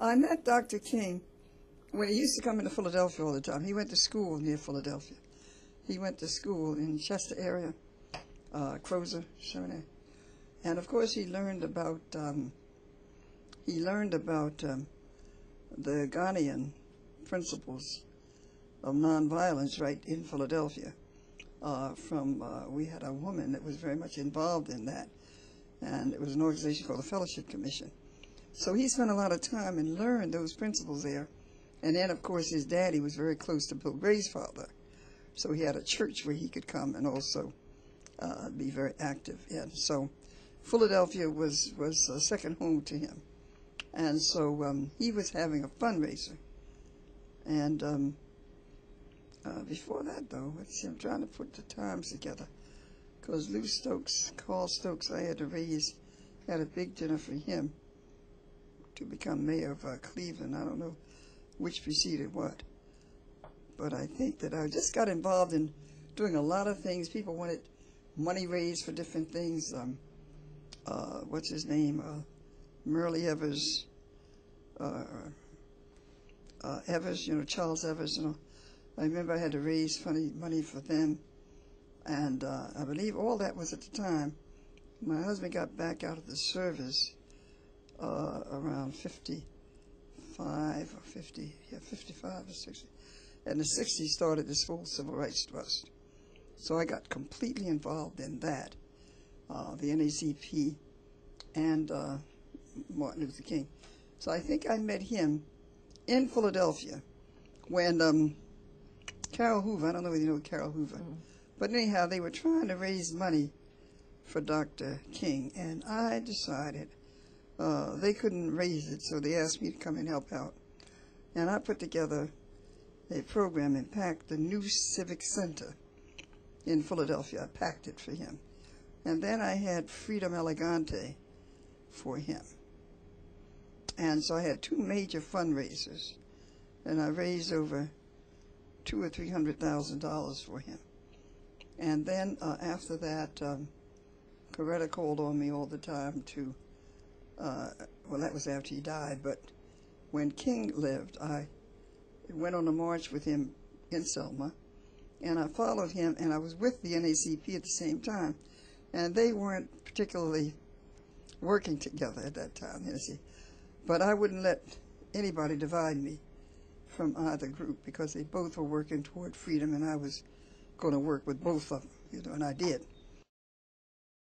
I met Dr. King when he used to come into Philadelphia all the time. He went to school near Philadelphia. He went to school in Chester area, Crozer Seminary, and of course he learned about the Ghanaian principles of nonviolence right in Philadelphia. We had a woman that was very much involved in that, and it was an organization called the Fellowship Commission. So he spent a lot of time and learned those principles there. And then, of course, his daddy was very close to Bill Gray's father. So he had a church where he could come and also be very active in. So Philadelphia was a second home to him. And so he was having a fundraiser. And before that, though, let's see, I'm trying to put the times together. Because Carl Stokes, I had a big dinner for him to become mayor of Cleveland. I don't know which preceded what. But I think that I just got involved in doing a lot of things. People wanted money raised for different things. What's his name? Merle Evers. Evers, Charles Evers. I remember I had to raise money for them. And I believe all that was at the time. My husband got back out of the service around 55 or 55 or 60. And the 60s started this whole Civil Rights Trust. So I got completely involved in that, the NAACP and Martin Luther King. So I think I met him in Philadelphia when Carol Hoover, I don't know whether you know Carol Hoover, but anyhow, they were trying to raise money for Dr. King, and I decided they couldn't raise it, so they asked me to come and help out. And I put together a program and packed the new Civic Center in Philadelphia. I packed it for him. And then I had Freedom Elegante for him. And so I had two major fundraisers, and I raised over $200,000 or $300,000 for him. And then after that, Coretta called on me all the time to, well, that was after he died, but when King lived, I went on a march with him in Selma, and I followed him, and I was with the NAACP at the same time, and they weren't particularly working together at that time, but I wouldn't let anybody divide me from either group because they both were working toward freedom, and I was going to work with both of them, and I did.